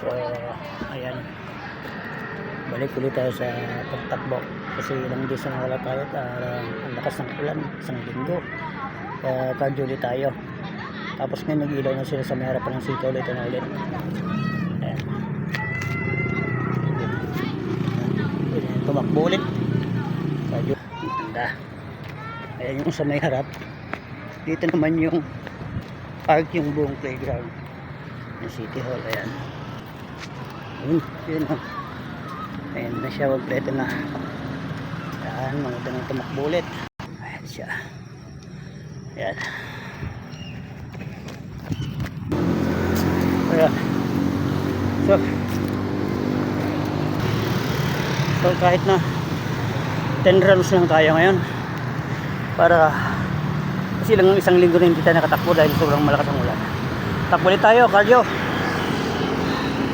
So, ayan. Balik ulit tayo sa pagtakbo. Kasi ilang days na wala tayo. Ang lakas ng ulan. Isang linggo. Cardio ulit tayo. Tapos ngayon nag-ilaw na sila sa may harapan ng sito ulit na ulit. Ayan. Ayan. Tumakbo ulit. Cardio. Ganda. Ayan yung sa may harap. Dito naman yung park, yung buong playground ng City Hall. Ayan. Yun o. Ayan na siya, wagpleto na. Ayan, maganda nang tumakbo ulit. Ayan siya. Ayan. Ayan. So kahit na 10 rounds lang tayo ngayon, para kasi lang isang linggo na hindi tayo nakatakbo dahil sobrang malakas ang ulan. Takbo ulit tayo, cardio.